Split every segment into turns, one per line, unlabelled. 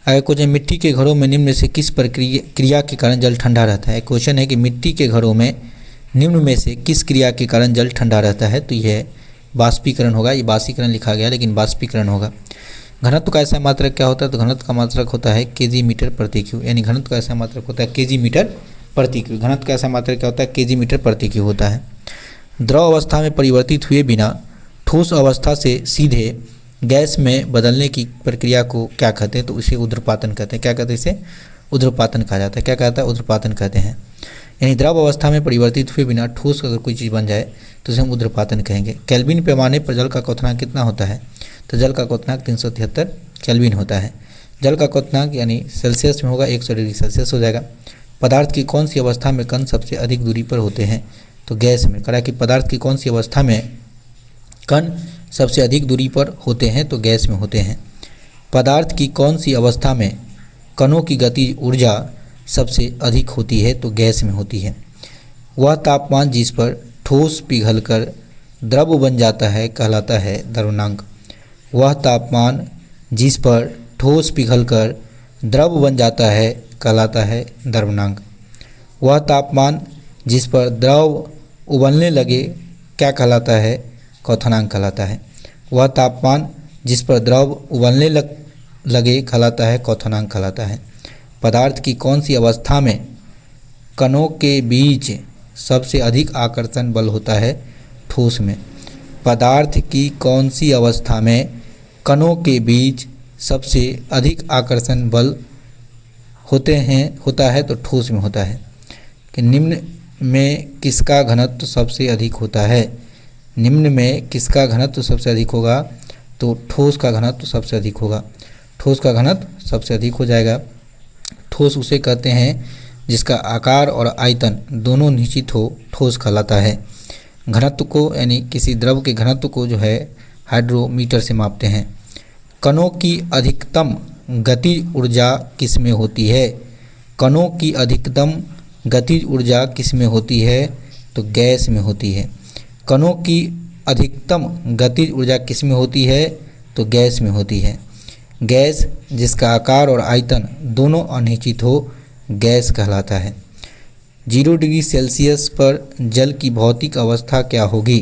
अगर क्वेश्चन मिट्टी के घरों में निम्न में से किस क्रिया के कारण जल ठंडा रहता है। क्वेश्चन है कि मिट्टी के घरों में निम्न में से किस क्रिया के कारण जल ठंडा रहता है, तो यह बाष्पीकरण होगा। ये बाष्पीकरण लिखा गया लेकिन बाष्पीकरण होगा। घनत्व का ऐसा मात्रक क्या होता है, तो घनत्व का मात्रक होता है केजी मीटर प्रति क्यू, यानी घनत्व का ऐसा मात्रक होता है केजी मीटर प्रति क्यू। घनत्व का ऐसा मात्रक क्या होता है, केजी मीटर प्रति क्यू होता है। द्रव अवस्था में परिवर्तित हुए बिना ठोस अवस्था से सीधे गैस में बदलने की प्रक्रिया को क्या कहते हैं, तो उसे ऊर्ध्वपातन कहते हैं। क्या कहते हैं, इसे ऊर्ध्वपातन कहा जाता है। क्या कहता है, ऊर्ध्वपातन कहते हैं। यानी द्रव अवस्था में परिवर्तित हुए बिना ठोस अगर कोई चीज़ बन जाए तो उसे हम ऊर्ध्वपातन कहेंगे। केल्विन पैमाने पर जल का क्वथनांक कितना होता है, तो जल का क्वथनांक 373 केल्विन होता है। जल का क्वथनांक यानी सेल्सियस में होगा 100 डिग्री सेल्सियस हो जाएगा। पदार्थ की कौन सी अवस्था में कण सबसे अधिक दूरी पर होते हैं, तो गैस में। कहा कि पदार्थ की कौन सी अवस्था में कण सबसे अधिक दूरी पर होते हैं, तो गैस में होते हैं। पदार्थ की कौन सी अवस्था में कणों की गतिज ऊर्जा सबसे अधिक होती है, तो गैस में होती है। वह तापमान जिस पर ठोस पिघलकर द्रव बन जाता है कहलाता है द्रवनांक। वह तापमान जिस पर ठोस पिघलकर द्रव बन जाता है कहलाता है द्रवनांक। वह तापमान जिस पर द्रव उबलने लगे क्या कहलाता है, क्वथनांक कहलाता है। वह तापमान जिस पर द्रव उबलने लगे कहलाता है क्वथनांक कहलाता है। पदार्थ की कौन सी अवस्था में कणों के बीच सबसे अधिक आकर्षण बल होता है, ठोस में। पदार्थ की कौन सी अवस्था में कणों के बीच सबसे अधिक आकर्षण बल होता है, तो ठोस में होता है। कि निम्न में किसका घनत्व सबसे अधिक होता है, निम्न में किसका घनत्व सबसे अधिक होगा, तो ठोस का घनत्व सबसे अधिक होगा। ठोस का घनत्व सबसे अधिक हो जाएगा। ठोस उसे कहते हैं जिसका आकार और आयतन दोनों निश्चित हो, ठोस कहलाता है। घनत्व को यानी किसी द्रव के घनत्व को जो है हाइड्रोमीटर से मापते हैं। कणों की अधिकतम गतिज ऊर्जा किस में होती है, कणों की अधिकतम गतिज ऊर्जा किस में होती है, तो गैस में होती है। कणों की अधिकतम गतिज ऊर्जा किस में होती है, तो गैस में होती है। गैस जिसका आकार और आयतन दोनों अनिश्चित हो, गैस कहलाता है। 0 डिग्री सेल्सियस पर जल की भौतिक अवस्था क्या होगी,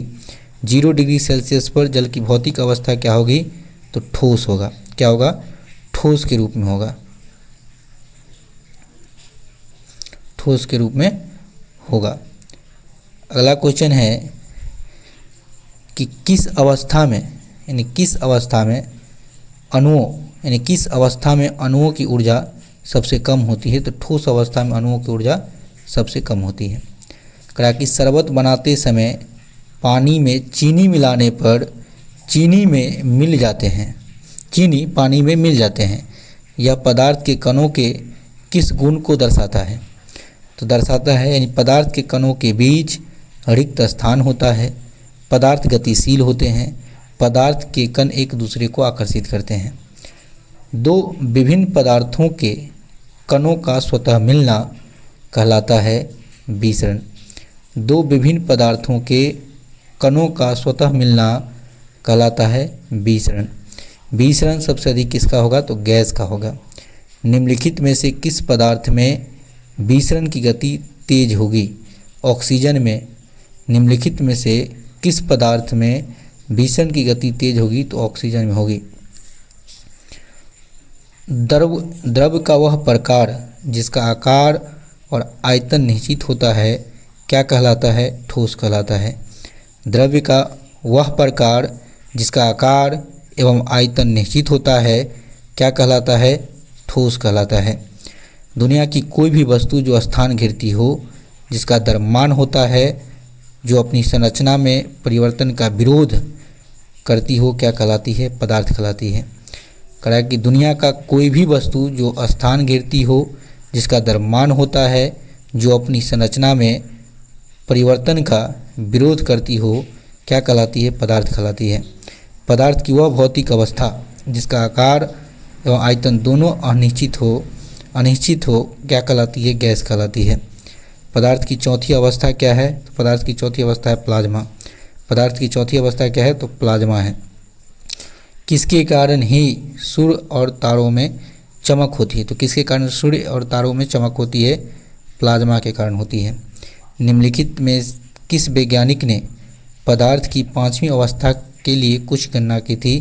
0 डिग्री सेल्सियस पर जल की भौतिक अवस्था क्या होगी, तो ठोस होगा। क्या होगा, ठोस के रूप में होगा, ठोस के रूप में होगा। अगला क्वेश्चन है कि किस अवस्था में यानी किस अवस्था में अणुओं यानी किस अवस्था में अणुओं की ऊर्जा सबसे कम होती है, तो ठोस अवस्था में अणुओं की ऊर्जा सबसे कम होती है। कहा कि शरबत बनाते समय पानी में चीनी मिलाने पर चीनी में मिल जाते हैं, चीनी पानी में मिल जाते हैं। यह पदार्थ के कणों के किस गुण को दर्शाता है, तो दर्शाता है यानी पदार्थ के कणों के बीच रिक्त स्थान होता है, पदार्थ गतिशील होते हैं, पदार्थ के कण एक दूसरे को आकर्षित करते हैं। दो विभिन्न पदार्थों के कणों का स्वतः मिलना कहलाता है विसरण। दो विभिन्न पदार्थों के कणों का स्वतः मिलना कहलाता है विसरण। विसरण सबसे अधिक किसका होगा, तो गैस का होगा। निम्नलिखित में से किस पदार्थ में विसरण की गति तेज होगी, ऑक्सीजन में। निम्नलिखित में से किस पदार्थ में विसरण की गति तेज होगी, तो ऑक्सीजन में होगी। द्रव का वह प्रकार जिसका आकार और आयतन निश्चित होता है क्या कहलाता है, ठोस कहलाता है। द्रव्य का वह प्रकार जिसका आकार एवं आयतन निश्चित होता है क्या कहलाता है, ठोस कहलाता है। दुनिया की कोई भी वस्तु जो स्थान घेरती हो, जिसका द्रव्यमान होता है, जो अपनी संरचना में परिवर्तन का विरोध करती हो, क्या कहलाती है, पदार्थ कहलाती है। कहा कि दुनिया का कोई भी वस्तु जो स्थान घेरती हो, जिसका द्रव्यमान होता है, जो अपनी संरचना में परिवर्तन का विरोध करती हो, क्या कहलाती है, पदार्थ कहलाती है। पदार्थ की वह भौतिक अवस्था जिसका आकार एवं आयतन दोनों अनिश्चित हो क्या कहलाती है, गैस कहलाती है। पदार्थ की चौथी अवस्था क्या है, तो पदार्थ की चौथी अवस्था है प्लाज्मा। पदार्थ की चौथी अवस्था क्या है, तो प्लाज्मा है। किसके कारण ही सूर्य और तारों में चमक होती है। तो किसके कारण सूर्य और तारों में चमक होती है? प्लाज्मा के कारण होती है। निम्नलिखित में किस वैज्ञानिक ने पदार्थ की पांचवी अवस्था के लिए कुछ गणना की थी?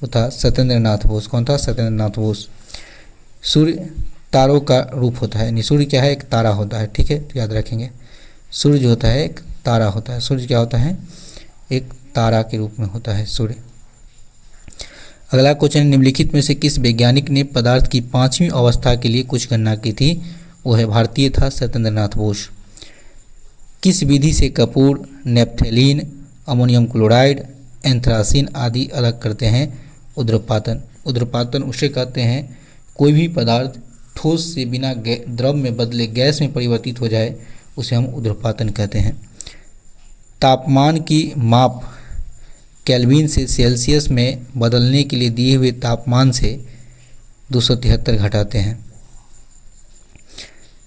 वो था सत्येंद्र नाथ बोस। कौन था? सत्येंद्र नाथ बोस। सूर्य तारों का रूप होता है, यानी सूर्य क्या है? एक तारा होता है। ठीक है, तो याद रखेंगे, सूर्य जो होता है एक तारा होता है। सूर्य क्या होता है? एक तारा के रूप में होता है सूर्य। अगला क्वेश्चन, निम्नलिखित में से किस वैज्ञानिक ने पदार्थ की पांचवी अवस्था के लिए कुछ गणना की थी? वो है भारतीय था सत्येंद्र नाथ बोस। किस विधि से कपूर, नेप्थेलीन, अमोनियम क्लोराइड, एंथ्रासिन आदि अलग करते हैं? उद्रपातन। उद्रपातन उसे कहते हैं कोई भी पदार्थ ठोस से बिना द्रव में बदले गैस में परिवर्तित हो जाए, उसे हम उद्रपातन कहते हैं। तापमान की माप केल्विन से सेल्सियस में बदलने के लिए दिए हुए तापमान से 273 घटाते हैं।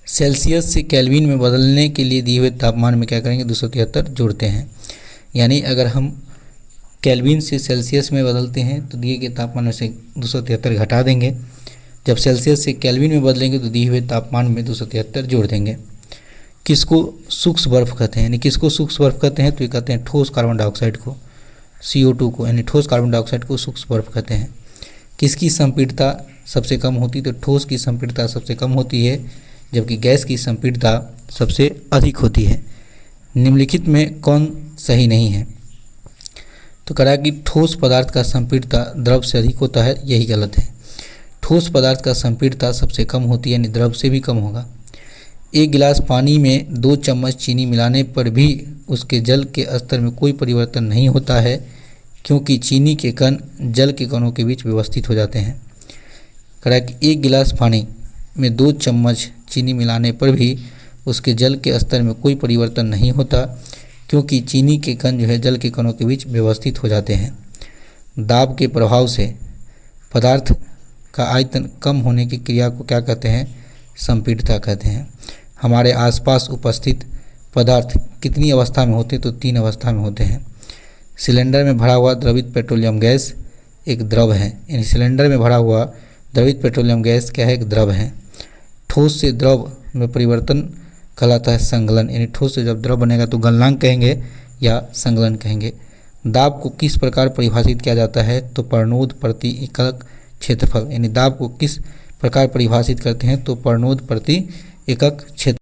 सेल्सियस से केल्विन में बदलने के लिए दिए हुए तापमान में क्या करेंगे? 273 जोड़ते हैं। यानी अगर हम केल्विन से सेल्सियस में बदलते हैं तो दिए गए तापमान में से 273 घटा देंगे। जब सेल्सियस से केल्विन में बदलेंगे तो दिए हुए तापमान में 273 जोड़ देंगे। किसको सूक्ष्म बर्फ कहते हैं? यानी किसको सूक्ष्म बर्फ कहते हैं? तो ये कहते हैं ठोस कार्बन डाइऑक्साइड को, CO2 को, यानी ठोस कार्बन डाइऑक्साइड को सूक्ष्म बर्फ कहते हैं। किसकी संपीड़ितता सबसे कम होती है? तो ठोस की संपीड़ितता सबसे कम होती है, जबकि गैस की संपीड़ितता सबसे अधिक होती है। निम्नलिखित में कौन सही नहीं है? तो कहा कि ठोस पदार्थ का संपीड़ितता द्रव से अधिक होता है, यही गलत है। ठोस पदार्थ का संपीड़ितता सबसे कम होती है, यानी द्रव से भी कम होगा। एक गिलास पानी में 2 चम्मच चीनी मिलाने पर भी उसके जल के स्तर में कोई परिवर्तन नहीं होता है, क्योंकि चीनी के कण जल के कणों के बीच व्यवस्थित हो जाते हैं। कहा कि एक गिलास पानी में 2 चम्मच चीनी मिलाने पर भी उसके जल के स्तर में कोई परिवर्तन नहीं होता, क्योंकि चीनी के कण जो है जल के कणों के बीच व्यवस्थित हो जाते हैं। दाब के प्रभाव से पदार्थ का आयतन कम होने की क्रिया को क्या कहते हैं? संपीड़ितता कहते हैं। हमारे आसपास उपस्थित पदार्थ कितनी अवस्था में होते हैं? तो 3 अवस्था में होते हैं। सिलेंडर में भरा हुआ द्रवित पेट्रोलियम गैस एक द्रव है, यानी सिलेंडर में भरा हुआ द्रवित पेट्रोलियम गैस क्या है? एक द्रव है। ठोस से द्रव में परिवर्तन कहलाता है संगलन, यानी ठोस से जब द्रव बनेगा तो गलनांक कहेंगे या संगलन कहेंगे। दाब को किस प्रकार परिभाषित किया जाता है? तो परनोद प्रति एकक क्षेत्रफल, यानी दाब को किस प्रकार परिभाषित करते हैं? तो परनोद प्रति एकक क्षेत्र